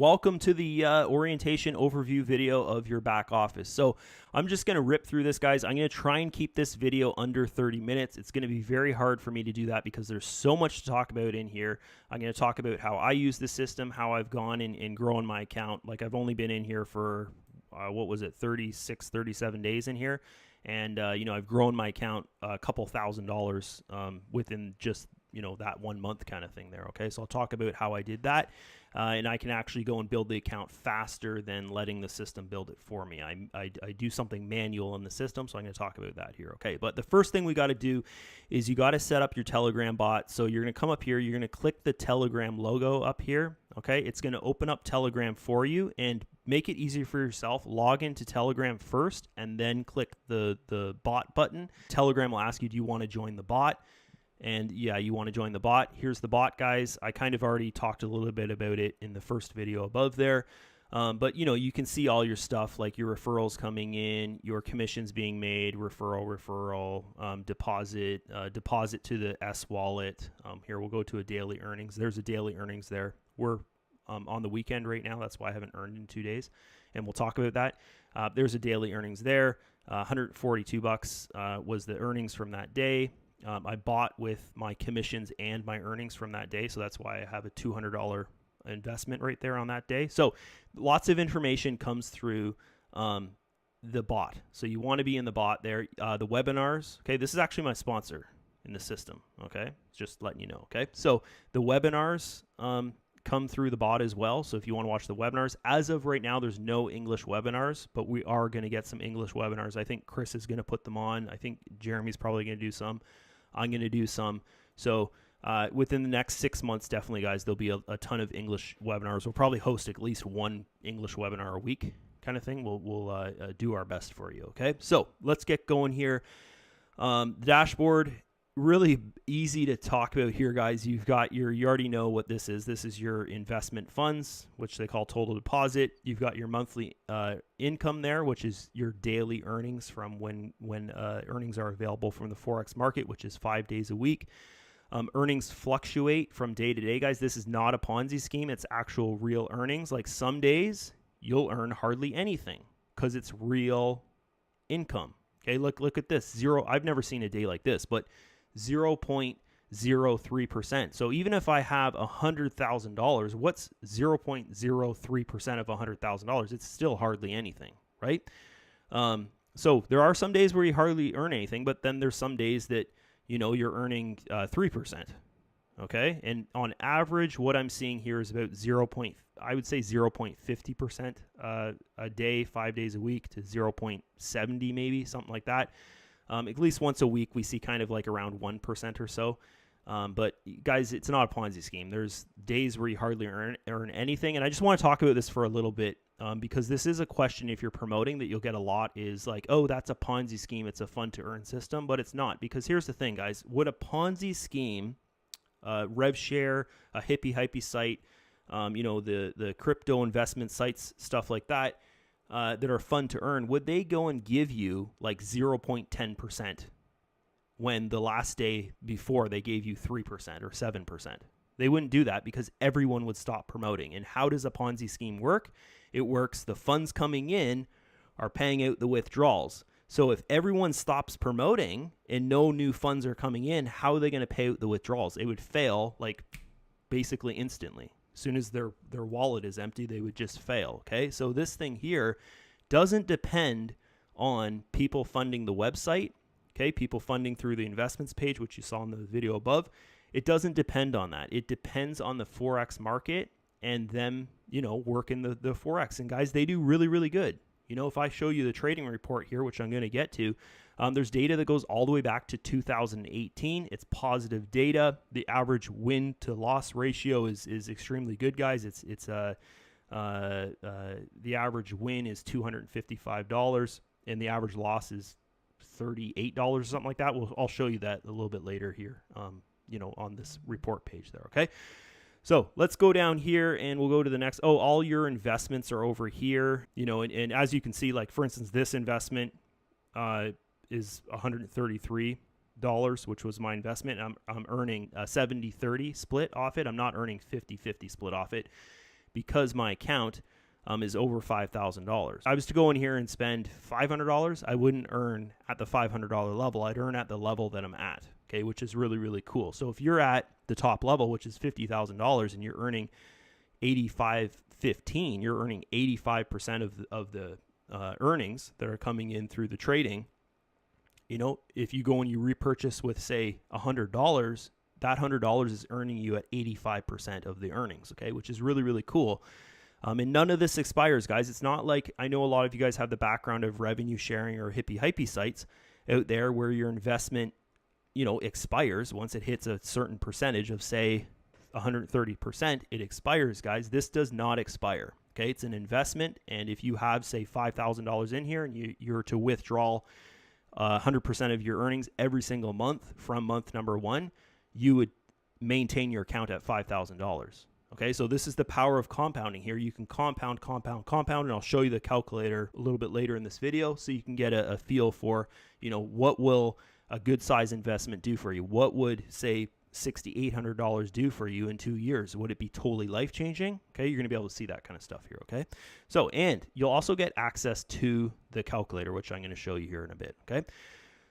welcome to the orientation overview video of your back office. So I'm just going to rip through this, guys. I'm going to try and keep this video under 30 minutes. It's going to be very hard for me to do that because there's so much to talk about in here. I'm going to talk about how I use the system, how I've gone and grown my account. Like, I've only been in here for, 36, 37 days in here. And, I've grown my account a couple $1,000 within just, that 1 month kind of thing there. Okay, so I'll talk about how I did that. And I can actually go and build the account faster than letting the system build it for me. I do something manual in the system, so I'm going to talk about that here. Okay, but the first thing we got to do is you got to set up your Telegram bot. So you're going to come up here. You're going to click the Telegram logo up here. Okay, it's going to open up Telegram for you and make it easier for yourself. Log into Telegram first and then click the bot button. Telegram will ask you, do you want to join the bot? And yeah, you want to join the bot. Here's the bot, guys. I kind of already talked a little bit about it in the first video above there. But you can see all your stuff, like your referrals coming in, your commissions being made, referral, deposit to the S wallet. Here, we'll go to a daily earnings. There's a daily earnings there. We're on the weekend right now. That's why I haven't earned in 2 days. And we'll talk about that. There's a daily earnings there. $142 was the earnings from that day. I bought with my commissions and my earnings from that day, so that's why I have a $200 investment right there on that day. So lots of information comes through the bot. So you want to be in the bot there. The webinars, okay, this is actually my sponsor in the system, okay? Just letting you know, okay? So the webinars come through the bot as well. So if you want to watch the webinars, as of right now, there's no English webinars, but we are going to get some English webinars. I think Chris is going to put them on. I think Jeremy's probably going to do some. I'm going to do some. So within the next 6 months, definitely, guys, there'll be a ton of English webinars. We'll probably host at least one English webinar a week kind of thing. We'll do our best for you, okay? So let's get going here. The dashboard, really easy to talk about here, guys. You already know what this is. This is your investment funds, which they call total deposit. You've got your monthly income there, which is your daily earnings from when earnings are available from the Forex market, which is 5 days a week. Earnings fluctuate from day to day, guys. This is not a Ponzi scheme. It's actual real earnings. Like, some days you'll earn hardly anything because it's real income. Okay, look at this. Zero. I've never seen a day like this, but 0.03%. So even if I have $100,000, what's 0.03% of $100,000? It's still hardly anything, right? So there are some days where you hardly earn anything, but then there's some days that, you're earning 3%. Okay. And on average, what I'm seeing here is about 0.50% a day, 5 days a week, to 0.70, maybe something like that. At least once a week, we see kind of like around 1% or so. But guys, it's not a Ponzi scheme. There's days where you hardly earn anything. And I just want to talk about this for a little bit because this is a question, if you're promoting, that you'll get a lot, is like, oh, that's a Ponzi scheme. It's a fun to earn system, but it's not. Because here's the thing, guys. Would a Ponzi scheme, RevShare, a hippie site, the crypto investment sites, stuff like that, that are fun to earn, would they go and give you like 0.10% when the last day before they gave you 3% or 7%? They wouldn't do that because everyone would stop promoting. And how does a Ponzi scheme work? It works, the funds coming in are paying out the withdrawals. So if everyone stops promoting and no new funds are coming in, how are they going to pay out the withdrawals? It would fail like basically instantly. As soon as their wallet is empty, they would just fail, okay? So this thing here doesn't depend on people funding the website, okay? People funding through the investments page, which you saw in the video above. It doesn't depend on that. It depends on the Forex market and them, working the Forex. And guys, they do really, really good. If I show you the trading report here, which I'm going to get to, there's data that goes all the way back to 2018. It's positive data. The average win to loss ratio is extremely good, guys. The average win is $255 and the average loss is $38 or something like that. I'll show you that a little bit later here, on this report page there. Okay. So let's go down here and we'll go to the next. Oh, all your investments are over here, and as you can see, like, for instance, this investment is $133, which was my investment. I'm earning a 70-30 split off it. I'm not earning 50-50 split off it because my account is over $5,000. I was to go in here and spend $500, I wouldn't earn at the $500 level. I'd earn at the level that I'm at, okay, which is really, really cool. So if you're at the top level, which is $50,000, and you're earning 85.15, you're earning 85% of the earnings that are coming in through the trading. You know, if you go and you repurchase with, say, $100, that $100 is earning you at 85% of the earnings, okay, which is really, really cool. And none of this expires, guys. It's not like, I know a lot of you guys have the background of revenue sharing or hippie hypey sites out there where your investment, you know, expires once it hits a certain percentage of, say, 130%. It expires, guys. This does not expire. Okay, it's an investment, and if you have, say, $5,000 in here, and you're to withdraw 100% of your earnings every single month from month number 1, you would maintain your account at $5,000. Okay, so this is the power of compounding here. You can compound, and I'll show you the calculator a little bit later in this video so you can get a feel for, you know, what will a good size investment do for you? What would, say, $6,800 do for you in 2 years? Would it be totally life-changing? Okay, you're going to be able to see that kind of stuff here, okay? So, and you'll also get access to the calculator, which I'm going to show you here in a bit, okay?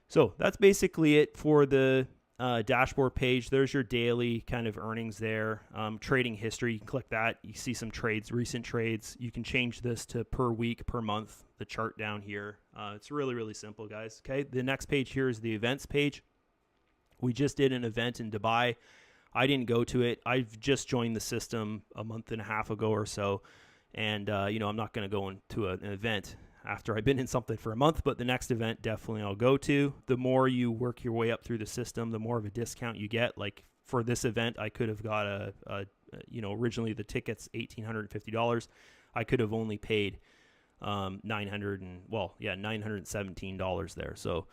So that's basically it for the dashboard page. There's your daily kind of earnings there. Trading history, you can click that. You see some trades, recent trades. You can change this to per week, per month, the chart down here. It's really, really simple, guys, okay? The next page here is the events page. We just did an event in Dubai. I didn't go to it. I've just joined the system a month and a half ago or so. And, you know, I'm not going to go into an event after I've been in something for a month, but the next event definitely I'll go to. The more you work your way up through the system, the more of a discount you get. Like for this event, I could have got you know, originally the ticket's $1,850. I could have only paid $917 there. So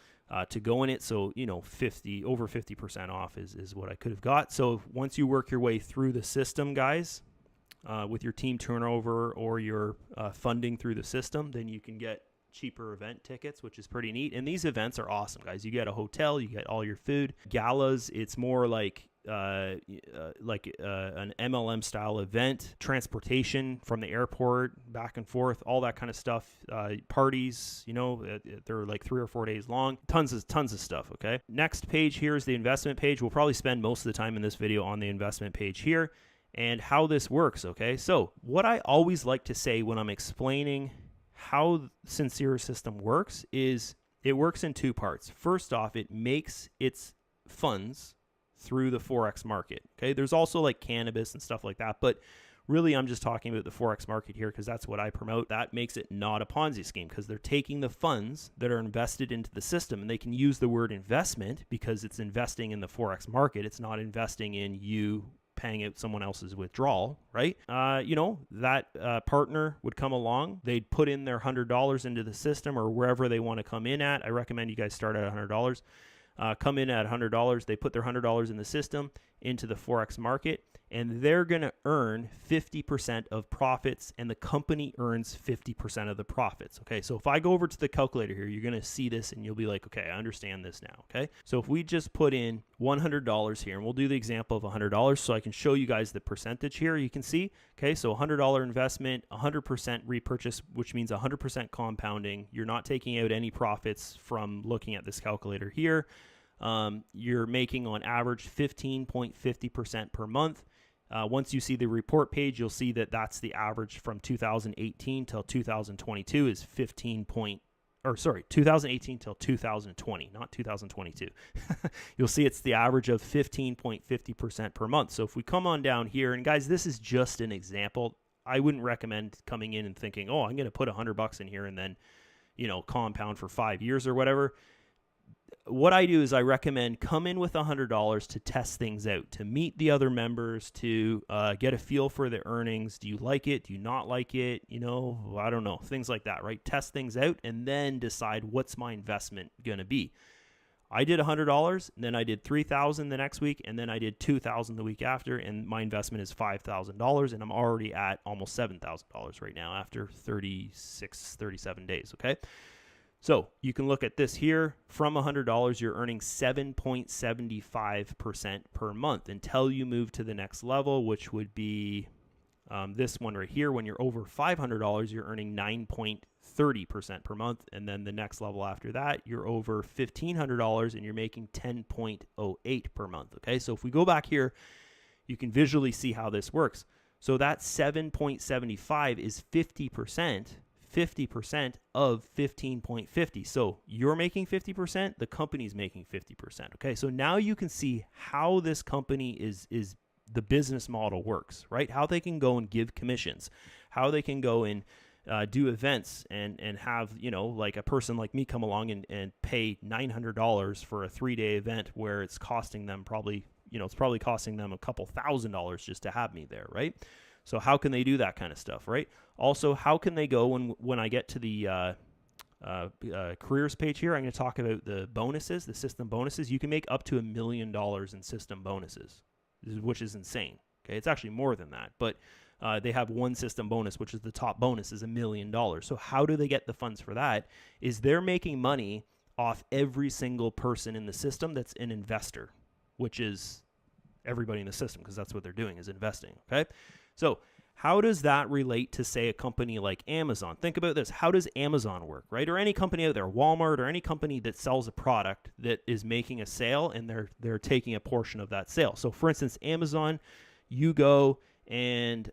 to go in it, so, you know, over 50% off is what I could have got. So once you work your way through the system, guys, with your team turnover or your funding through the system, then you can get cheaper event tickets, which is pretty neat. And these events are awesome, guys. You get a hotel, you get all your food. Galas, it's more like an MLM style event, transportation from the airport back and forth, all that kind of stuff. Parties, you know, they're like 3 or 4 days long. Tons of stuff. Okay. Next page here is the investment page. We'll probably spend most of the time in this video on the investment page here and how this works. Okay. So what I always like to say when I'm explaining how Sincere System works is it works in 2 parts. First off, it makes its funds through the Forex market. Okay. There's also like cannabis and stuff like that, but really I'm just talking about the Forex market here because that's what I promote. That makes it not a Ponzi scheme because they're taking the funds that are invested into the system, and they can use the word investment because it's investing in the Forex market. It's not investing in you paying out someone else's withdrawal, right? You know, that partner would come along. They'd put in their $100 into the system or wherever they want to come in at. I recommend you guys start at $100. Come in at $100. They put their $100 in the system into the Forex market, and they're going to earn 50% of profits, and the company earns 50% of the profits. Okay, so if I go over to the calculator here, you're going to see this, and you'll be like, okay, I understand this now. Okay, so if we just put in $100 here, and we'll do the example of $100 so I can show you guys the percentage here. You can see, okay, so $100 investment, 100% repurchase, which means 100% compounding. You're not taking out any profits from looking at this calculator here. You're making on average 15.50% per month. Once you see the report page, you'll see that that's the average from 2018 till 2022 is 2018 till 2020, not 2022. You'll see it's the average of 15.50% per month. So if we come on down here, and guys, this is just an example. I wouldn't recommend coming in and thinking, oh, I'm going to put $100 in here and then, you know, compound for 5 years or whatever. What I do is I recommend come in with $100 to test things out, to meet the other members, to get a feel for the earnings. Do you like it? Do you not like it? You know, I don't know, things like that, right? Test things out and then decide what's my investment going to be. I did $100, and then I did $3,000 the next week, and then I did $2,000 the week after, and my investment is $5,000, and I'm already at almost $7,000 right now after 37 days, okay? So you can look at this here. From $100, you're earning 7.75% per month until you move to the next level, which would be This one right here, when you're over $500, you're earning 9.30% per month. And then the next level after that, you're over $1,500 and you're making 10.08 per month. Okay, so if we go back here, you can visually see how this works. So that 7.75 is 50% of 15.50. So you're making 50%, the company's making 50%. Okay, so now you can see how this company is the business model works, right? How they can go and give commissions, how they can go and do events and have, like a person like me come along and pay $900 for a 3-day event where it's costing them probably, it's probably costing them a couple $1,000s just to have me there, right? So how can they do that kind of stuff, right? Also, how can they go when I get to the careers page here, I'm going to talk about the bonuses, the system bonuses. You can make up to $1 million in system bonuses, which is insane. Okay, it's actually more than that, but they have one system bonus, which is the top bonus, is $1 million. So how do they get the funds for that? Is they're making money off every single person in the system that's an investor, which is everybody in the system, because that's what they're doing, is investing. Okay, so how does that relate to, say, a company like Amazon? Think about this. How does Amazon work, right? Or any company out there, Walmart, or any company that sells a product that is making a sale and they're taking a portion of that sale. So, for instance, Amazon, you go and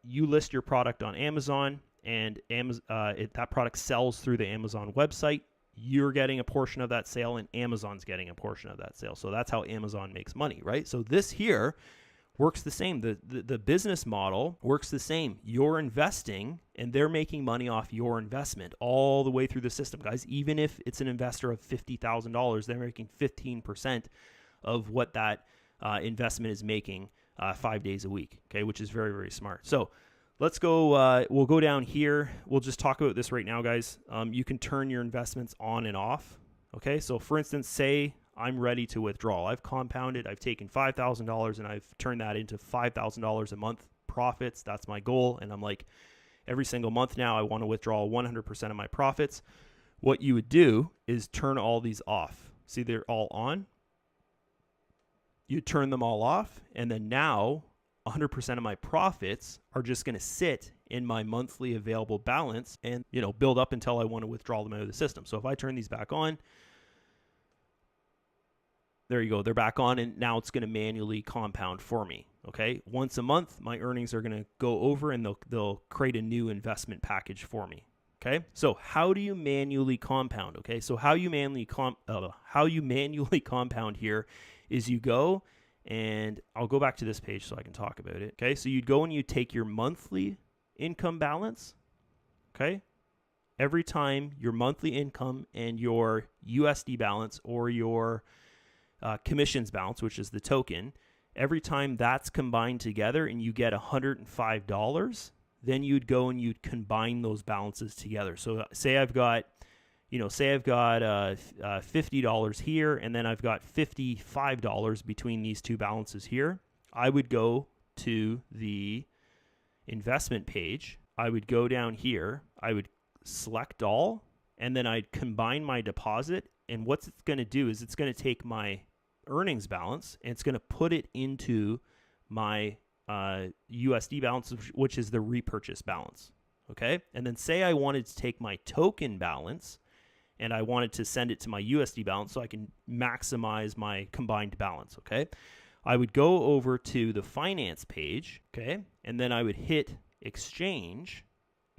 you list your product on Amazon, and that product sells through the Amazon website. You're getting a portion of that sale, and Amazon's getting a portion of that sale. So that's how Amazon makes money, right? So this here works the same. The business model works the same. You're investing, and they're making money off your investment all the way through the system, guys. Even if it's an investor of $50,000, they're making 15% of what that investment is making 5 days a week, okay, which is very, very smart. So let's go. We'll go down here. We'll just talk about this right now, guys. You can turn your investments on and off, okay? So, for instance, say I'm ready to withdraw. I've compounded. I've taken $5,000 and I've turned that into $5,000 a month profits. That's my goal. And I'm like, every single month now, I want to withdraw 100% of my profits. What you would do is turn all these off. See, they're all on. You turn them all off. And then now 100% of my profits are just going to sit in my monthly available balance and, build up until I want to withdraw them out of the system. So if I turn these back on, there you go. They're back on, and now it's going to manually compound for me. Okay. Once a month, my earnings are going to go over, and they'll create a new investment package for me. Okay. So how do you manually compound? Okay. So how you manually compound here is you go, and I'll go back to this page so I can talk about it. Okay. So you'd go and you take your monthly income balance. Okay. Every time your monthly income and your USD balance, or your commissions balance, which is the token, every time that's combined together and you get $105, then you'd go and you'd combine those balances together. So say I've got $50 here, and then I've got $55 between these two balances here. I would go to the investment page. I would go down here. I would select all, and then I'd combine my deposit. And what it's going to do is it's going to take my earnings balance and it's going to put it into my USD balance, which is the repurchase balance. Okay. And then say I wanted to take my token balance and I wanted to send it to my USD balance so I can maximize my combined balance. Okay. I would go over to the finance page. Okay. And then I would hit exchange,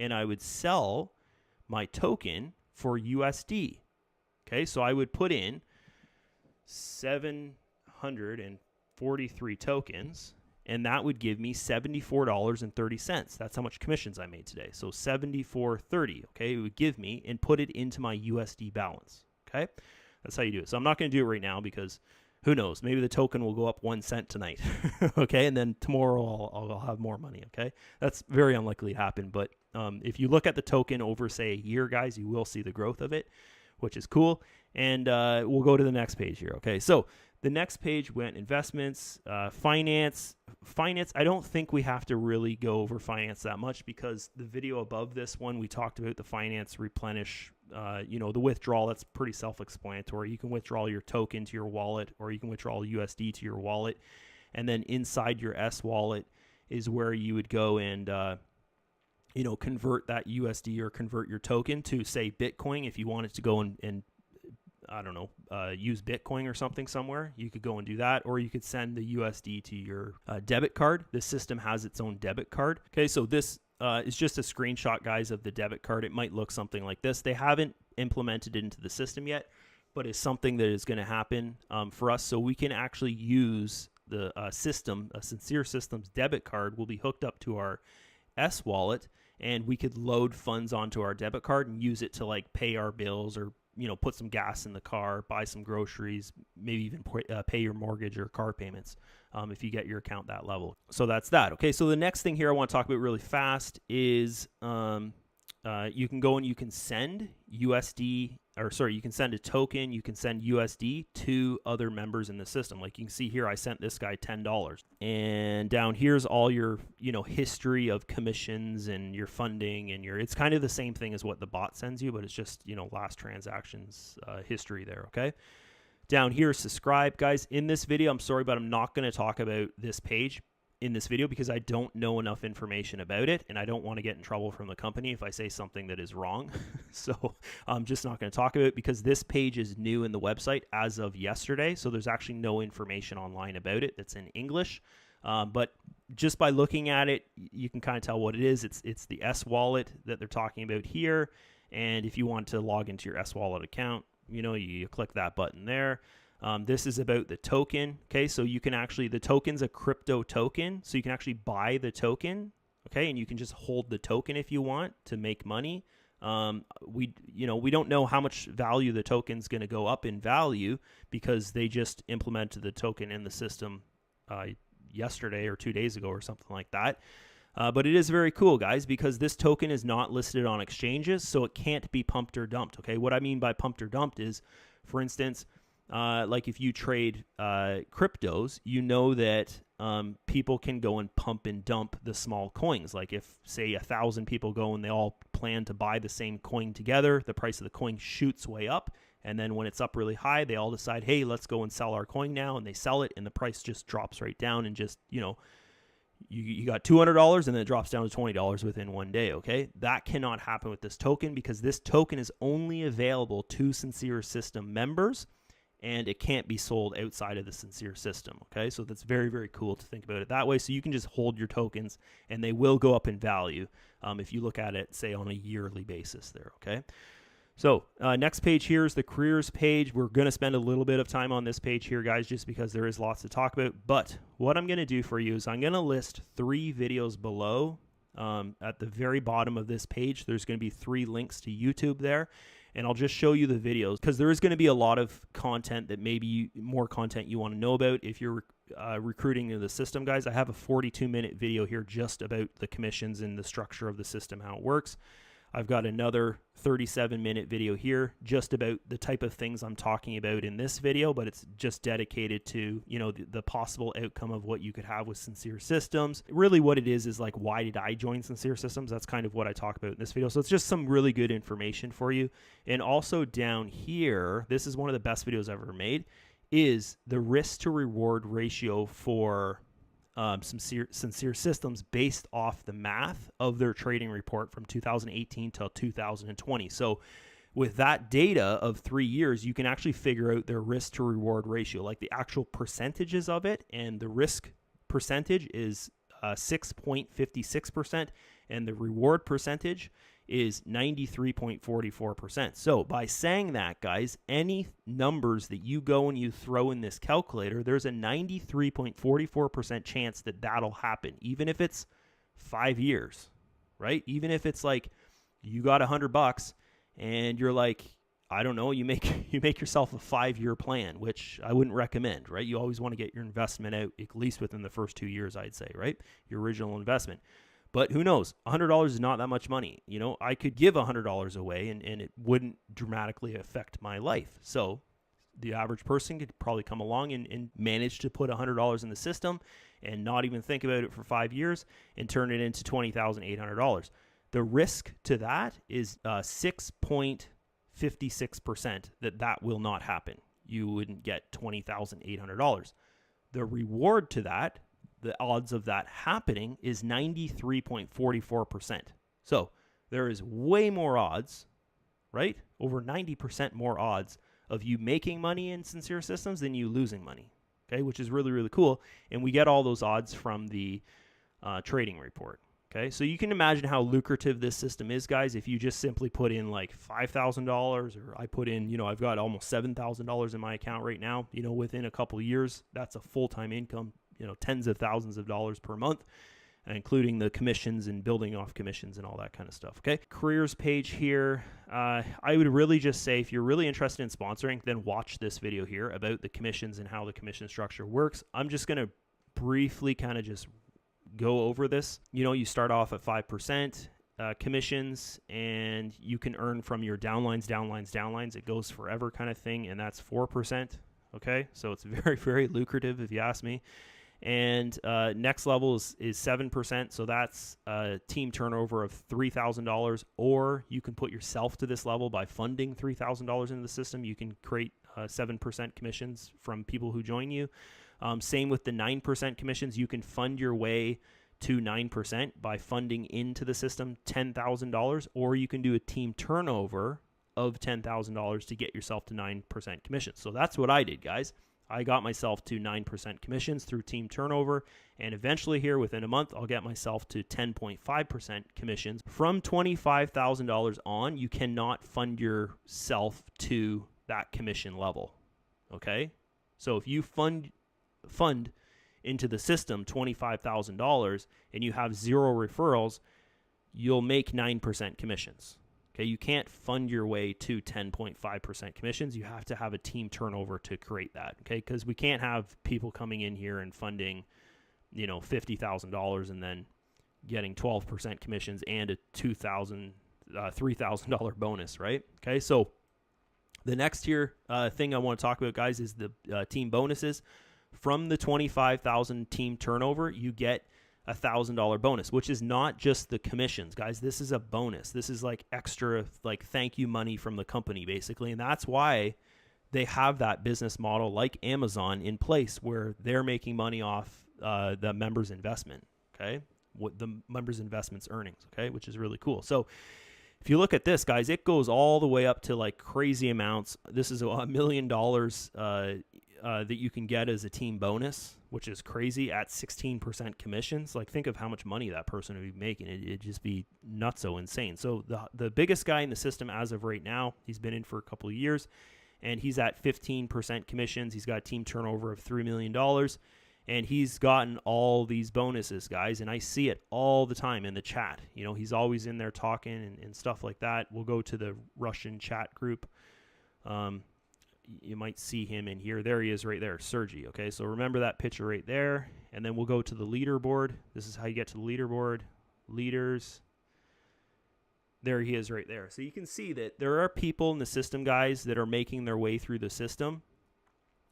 and I would sell my token for USD. Okay. So I would put in 743 tokens, and that would give me $74.30. That's how much commissions I made today. So $74.30, okay, it would give me, and put it into my USD balance, okay? That's how you do it. So I'm not going to do it right now because who knows? Maybe the token will go up 1 cent tonight, okay? And then tomorrow I'll have more money, okay? That's very unlikely to happen, but if you look at the token over, say, a year, guys, you will see the growth of it, which is cool. And we'll go to the next page here. Okay, so the next page went investments, finance. I don't think we have to really go over finance that much, because the video above this one, we talked about the finance replenish, the withdrawal. That's pretty self-explanatory. You can withdraw your token to your wallet, or you can withdraw USD to your wallet. And then inside your S wallet is where you would go and convert that USD or convert your token to, say, Bitcoin. If you wanted to go and I don't know, use Bitcoin or something somewhere, you could go and do that, or you could send the USD to your debit card. The system has its own debit card. Okay, so this is just a screenshot, guys, of the debit card. It might look something like this. They haven't implemented it into the system yet, but it's something that is going to happen for us. So we can actually use the system, a Sincere.Systems debit card will be hooked up to our S wallet, and we could load funds onto our debit card and use it to like pay our bills, or put some gas in the car, buy some groceries, maybe even pay your mortgage or car payments if you get your account that level. So that's that. Okay, so the next thing here I want to talk about really fast is you can go and you can send USD, you can send a token, you can send USD to other members in the system. Like you can see here, I sent this guy $10. And down here's all your, history of commissions and your funding and it's kind of the same thing as what the bot sends you, but it's just, last transactions history there, okay? Down here, subscribe. Guys, in this video, I'm sorry, but I'm not going to talk about this page in this video because I don't know enough information about it, and I don't want to get in trouble from the company if I say something that is wrong. So I'm just not going to talk about it because this page is new in the website as of yesterday. So there's actually no information online about it that's in English. But just by looking at it, you can kind of tell what it is. It's the S wallet that they're talking about here. And if you want to log into your S wallet account, you click that button there. This is about the token. Okay, so you can actually, the token's a crypto token, so you can actually buy the token. Okay, and you can just hold the token if you want to make money. We don't know how much value the token's going to go up in value because they just implemented the token in the system yesterday or 2 days ago or something like that. But it is very cool, guys, because this token is not listed on exchanges, so it can't be pumped or dumped. Okay, what I mean by pumped or dumped is, for instance, like if you trade cryptos, that people can go and pump and dump the small coins. Like if, say, 1,000 people go and they all plan to buy the same coin together, the price of the coin shoots way up. And then when it's up really high, they all decide, hey, let's go and sell our coin now. And they sell it and the price just drops right down and just, you got $200 and then it drops down to $20 within 1 day, okay? That cannot happen with this token because this token is only available to Sincere System members, and it can't be sold outside of the Sincere system, okay? So that's very, very cool to think about it that way. So you can just hold your tokens, and they will go up in value if you look at it, say, on a yearly basis there, okay? So next page here is the careers page. We're going to spend a little bit of time on this page here, guys, just because there is lots to talk about. But what I'm going to do for you is I'm going to list 3 videos below. At the very bottom of this page, there's going to be 3 links to YouTube there. And I'll just show you the videos because there is going to be a lot of content that maybe more content you want to know about if you're recruiting into the system, guys. I have a 42-minute video here just about the commissions and the structure of the system, how it works. I've got another 37-minute video here just about the type of things I'm talking about in this video, but it's just dedicated to, the possible outcome of what you could have with Sincere Systems. Really what it is like, why did I join Sincere Systems? That's kind of what I talk about in this video. So it's just some really good information for you. And also down here, this is one of the best videos I've ever made, is the risk to reward ratio for Sincere Systems based off the math of their trading report from 2018 till 2020. So with that data of 3 years, you can actually figure out their risk to reward ratio, like the actual percentages of it. And the risk percentage is 6.56%, and the reward percentage is 93.44%. So by saying that, guys, any numbers that you go and you throw in this calculator, there's a 93.44% chance that that'll happen, even if it's 5 years, right? Even if it's like you got $100 and you're like, I don't know, you make yourself a 5-year plan, which I wouldn't recommend, right? You always want to get your investment out at least within the first 2 years, I'd say, right? Your original investment. But who knows? $100 is not that much money. I could give $100 away and it wouldn't dramatically affect my life. So the average person could probably come along and manage to put $100 in the system and not even think about it for 5 years and turn it into $20,800. The risk to that is 6.56% that will not happen. You wouldn't get $20,800. The reward to that the odds of that happening is 93.44%. So there is way more odds, right? Over 90% more odds of you making money in Sincere Systems than you losing money, okay, which is really, really cool. And we get all those odds from the trading report. Okay, so you can imagine how lucrative this system is, guys. If you just simply put in like $5,000, or I put in, I've got almost $7,000 in my account right now, within a couple of years, that's a full-time income, tens of thousands of dollars per month, including the commissions and building off commissions and all that kind of stuff. Okay, careers page here. I would really just say, if you're really interested in sponsoring, then watch this video here about the commissions and how the commission structure works. I'm just going to briefly kind of just go over this. You start off at 5% commissions, and you can earn from your downlines. It goes forever kind of thing, and that's 4%. Okay, so it's very, very lucrative if you ask me. And next level is 7%, so that's a team turnover of $3,000, or you can put yourself to this level by funding $3,000 into the system. You can create 7% commissions from people who join you. Same with the 9% commissions. You can fund your way to 9% by funding into the system $10,000, or you can do a team turnover of $10,000 to get yourself to 9% commissions. So that's what I did, guys. I got myself to 9% commissions through team turnover, and eventually here within a month, I'll get myself to 10.5% commissions. From $25,000 on, you cannot fund yourself to that commission level, okay? So if you fund into the system $25,000 and you have 0 referrals, you'll make 9% commissions. Okay, you can't fund your way to 10.5% commissions. You have to have a team turnover to create that. Okay, because we can't have people coming in here and funding, $50,000 and then getting 12% commissions and a $3,000 bonus, right? Okay, so the next here thing I want to talk about, guys, is the team bonuses. From the 25,000 team turnover, you get a $1,000 bonus, which is not just the commissions, guys. This is a bonus. This is like extra, like thank you money from the company, basically. And that's why they have that business model like Amazon in place, where they're making money off the members' investment, okay? What the members' investment's earnings, okay? Which is really cool. So if you look at this, guys, it goes all the way up to like crazy amounts. This is $1 million that you can get as a team bonus, which is crazy, at 16% commissions. Like, think of how much money that person would be making. It'd just be nutso insane. So the biggest guy in the system as of right now, he's been in for a couple of years, and he's at 15% commissions. He's got a team turnover of $3 million, and he's gotten all these bonuses, guys, and I see it all the time in the chat. He's always in there talking and stuff like that. We'll go to the Russian chat group. You might see him in here. There he is right there, Sergey. Okay, so remember that picture right there. And then we'll go to the leaderboard. This is how you get to the leaderboard. Leaders. There he is right there. So you can see that there are people in the system, guys, that are making their way through the system.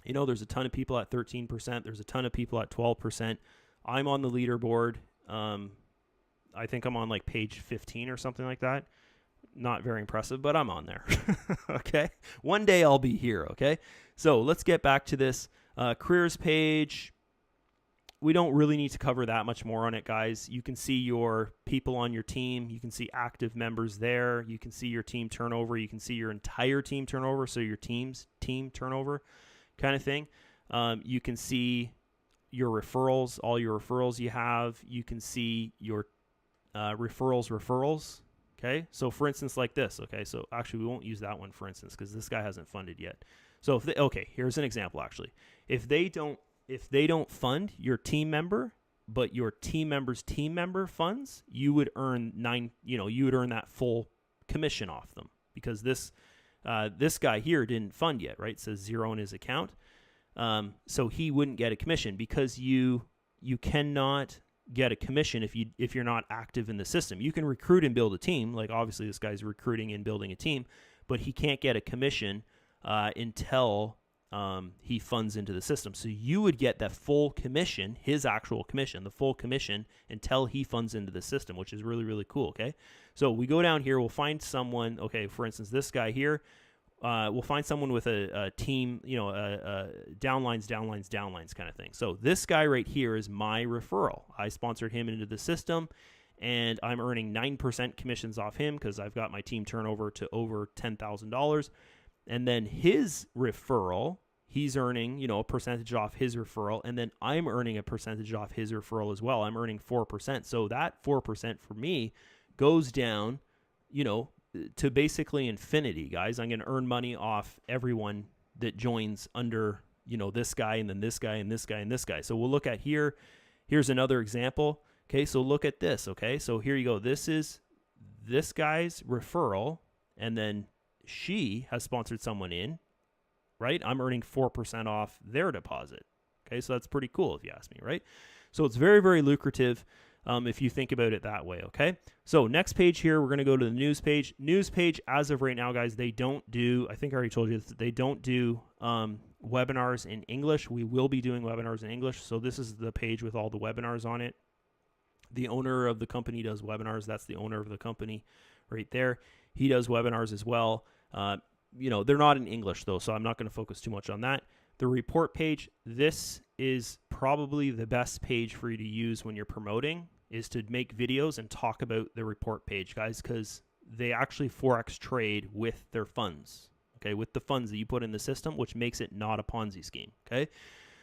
There's a ton of people at 13%. There's a ton of people at 12%. I'm on the leaderboard. I think I'm on like page 15 or something like that. Not very impressive, but I'm on there. Okay. One day I'll be here. Okay. So let's get back to this careers page. We don't really need to cover that much more on it, guys. You can see your people on your team. You can see active members there. You can see your team turnover. You can see your entire team turnover. So your team's team turnover kind of thing. You can see your referrals, all your referrals you have. You can see your referrals. Okay, so for instance, like this. Okay, so actually we won't use that one for instance because this guy hasn't funded yet. So here's an example actually. If they don't fund your team member, but your team member's team member funds, you would earn that full commission off them, because this guy here didn't fund yet, right? It says 0 in his account, so he wouldn't get a commission, because you cannot get a commission if you're not active in the system. You can recruit and build a team, like obviously this guy's recruiting and building a team, but he can't get a commission until he funds into the system. So you would get that full commission, his actual commission, the full commission, until he funds into the system, which is really, really cool. Okay, so we go down here, we'll find someone. Okay, for instance, this guy here, we'll find someone with a team, downlines kind of thing. So this guy right here is my referral. I sponsored him into the system, and I'm earning 9% commissions off him because I've got my team turnover to over $10,000. And then his referral, he's earning, a percentage off his referral, and then I'm earning a percentage off his referral as well. I'm earning 4%. So that 4% for me goes down, to basically infinity, guys. I'm going to earn money off everyone that joins under, this guy, and then this guy, and this guy, and this guy. So we'll look at here. Here's another example. Okay, so look at this. Okay, so here you go. This is this guy's referral, and then she has sponsored someone in, right? I'm earning 4% off their deposit. Okay, so that's pretty cool if you ask me, right? So it's very, very lucrative if you think about it that way, okay? So next page here, we're going to go to the news page. News page, as of right now, guys, they don't do, I think I already told you this, they don't do webinars in English. We will be doing webinars in English. So this is the page with all the webinars on it. The owner of the company does webinars. That's the owner of the company right there. He does webinars as well. They're not in English though, so I'm not going to focus too much on that. The report page, this is probably the best page for you to use when you're promoting, is to make videos and talk about the report page, guys, because they actually Forex trade with their funds, okay, with the funds that you put in the system, which makes it not a Ponzi scheme, okay?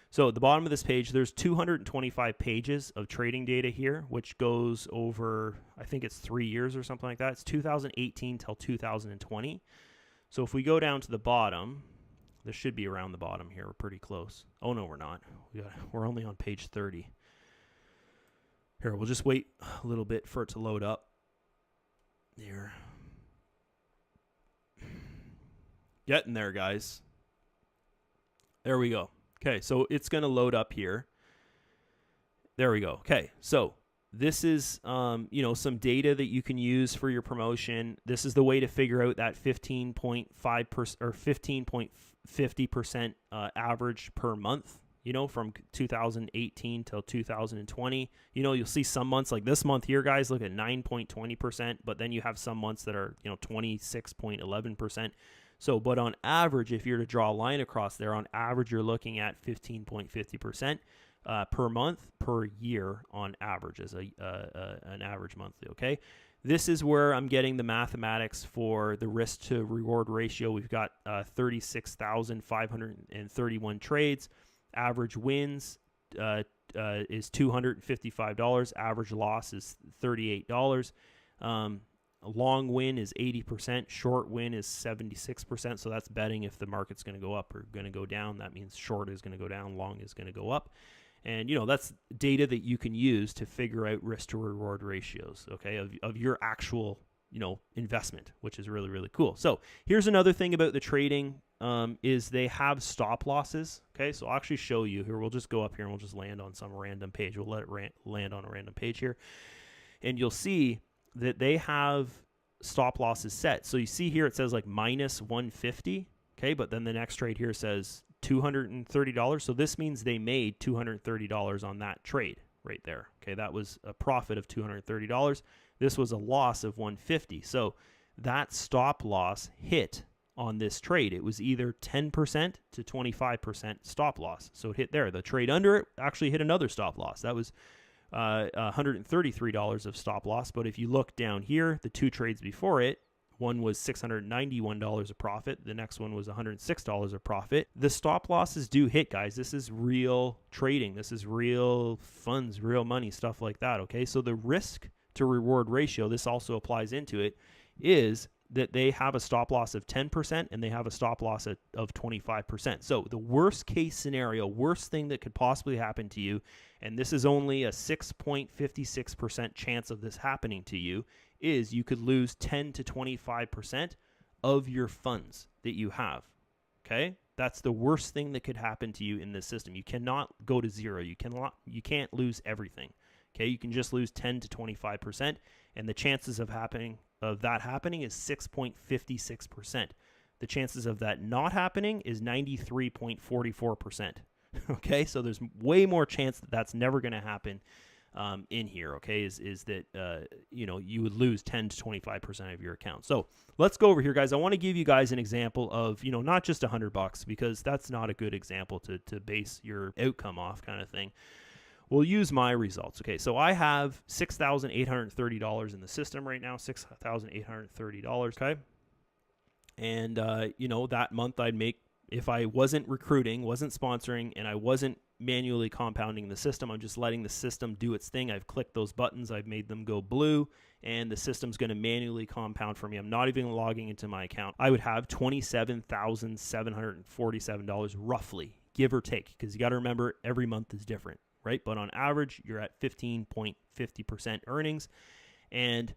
So at the bottom of this page, there's 225 pages of trading data here, which goes over, I think it's 3 years or something like that. It's 2018 till 2020. So if we go down to the bottom, this should be around the bottom here. We're pretty close. Oh, no, we're not. We're only on page 30. Here, we'll just wait a little bit for it to load up. Here. Getting there, guys. There we go. Okay, so it's going to load up here. There we go. Okay, so this is, some data that you can use for your promotion. This is the way to figure out that 15.5% or 15.50% average per month, from 2018 till 2020. You'll see some months like this month here, guys, look at 9.20%, but then you have some months that are, 26.11%. So, but on average, if you're to draw a line across there, on average, you're looking at 15.50% per month, per year on average as an average monthly, okay? This is where I'm getting the mathematics for the risk to reward ratio. We've got 36,531 trades. Average wins is $255. Average loss is $38. A long win is 80%. Short win is 76%. So that's betting if the market's going to go up or going to go down. That means short is going to go down, long is going to go up. And, that's data that you can use to figure out risk to reward ratios, okay, of your actual, investment, which is really, really cool. So here's another thing about the trading is they have stop losses, okay? So I'll actually show you here. We'll just go up here and we'll just land on some random page. We'll let it land on a random page here. And you'll see that they have stop losses set. So you see here it says like minus 150, okay? But then the next trade here says $230. So this means they made $230 on that trade right there. Okay, that was a profit of $230. This was a loss of 150. So that stop loss hit on this trade. It was either 10% to 25% stop loss. So it hit there. The trade under it actually hit another stop loss. That was $133 of stop loss. But if you look down here, the two trades before it, one was $691 of profit. The next one was $106 of profit. The stop losses do hit, guys. This is real trading. This is real funds, real money, stuff like that, okay? So the risk to reward ratio, this also applies into it, is that they have a stop loss of 10% and they have a stop loss of 25%. So the worst case scenario, worst thing that could possibly happen to you, and this is only a 6.56% chance of this happening to you, is you could lose 10 to 25% of your funds that you have, okay? That's the worst thing that could happen to you in this system. You cannot go to zero. You can't lose everything, okay? You can just lose 10 to 25%, and the chances of that happening is 6.56%. The chances of that not happening is 93.44%, okay? So there's way more chance that that's never going to happen in here, okay, is that, you know, you would lose 10 to 25% of your account. So let's go over here, guys. I want to give you guys an example of, you know, not just $100, because that's not a good example to base your outcome off, kind of thing. We'll use my results. Okay, so I have $6,830 in the system right now, $6,830, okay? And, you know, that month I'd make, if I wasn't recruiting, wasn't sponsoring, and I wasn't manually compounding the system, I'm just letting the system do its thing. I've clicked those buttons, I've made them go blue, and the system's going to manually compound for me. I'm not even logging into my account. I would have $27,747 roughly, give or take, because you got to remember every month is different, right? But on average, you're at 15.50% earnings. And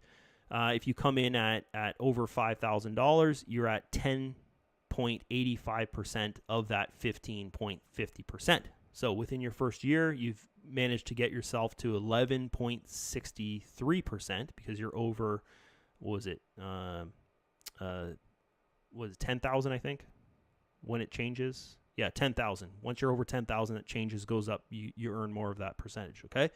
if you come in at over $5,000, you're at 10.85% of that 15.50%. So within your first year, you've managed to get yourself to 11.63% because you're over, what was it? Was it 10,000, I think, when it changes? Yeah, 10,000. Once you're over 10,000, it changes, goes up. You earn more of that percentage, okay?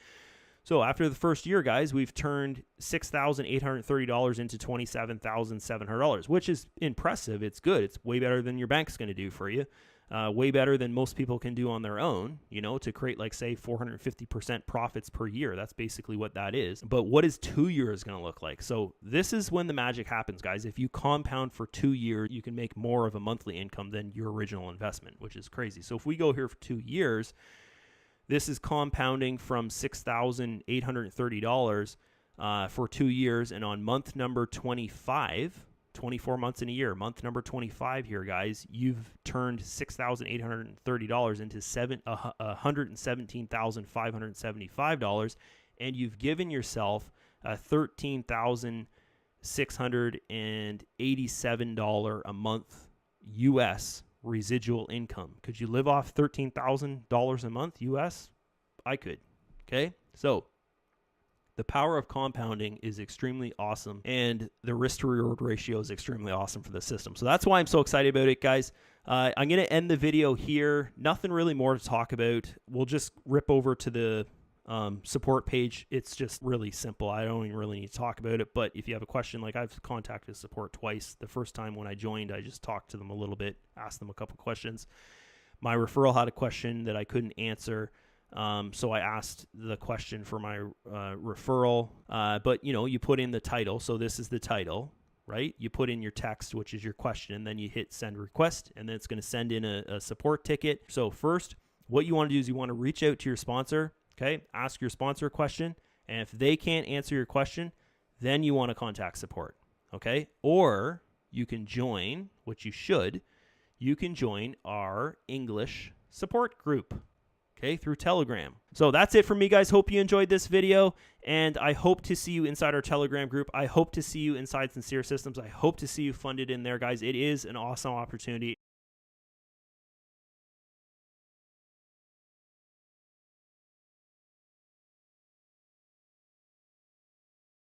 So after the first year, guys, we've turned $6,830 into $27,700, which is impressive. It's good. It's way better than your bank's going to do for you. Way better than most people can do on their own, you know, to create, like, say, 450% profits per year. That's basically what that is. But what is 2 years going to look like? So this is when the magic happens, guys. If you compound for 2 years, you can make more of a monthly income than your original investment, which is crazy. So if we go here for 2 years, this is compounding from $6,830 for 2 years. And on month number 25, 24 months in a year, month number 25 here, guys, you've turned $6,830 into $117,575, and you've given yourself a $13,687 a month U.S. residual income. Could you live off $13,000 a month U.S.? I could. Okay, so the power of compounding is extremely awesome, and the risk to reward ratio is extremely awesome for the system. So that's why I'm so excited about it, guys. I'm going to end the video here. Nothing really more to talk about. We'll just rip over to the support page. It's just really simple. I don't even really need to talk about it, but if you have a question, like, I've contacted support twice. The first time when I joined, I just talked to them a little bit, asked them a couple questions. My referral had a question that I couldn't answer. So I asked the question for my referral, but, you know, you put in the title. So this is the title, right? You put in your text, which is your question, and then you hit send request, and then it's going to send in a support ticket. So first, what you want to do is you want to reach out to your sponsor, okay? Ask your sponsor a question, and if they can't answer your question, then you want to contact support, okay? Or you can join, which you should, you can join our English support group, okay, through Telegram. So that's it for me, guys. Hope you enjoyed this video, and I hope to see you inside our Telegram group. I hope to see you inside Sincere Systems. I hope to see you funded in there, guys. It is an awesome opportunity.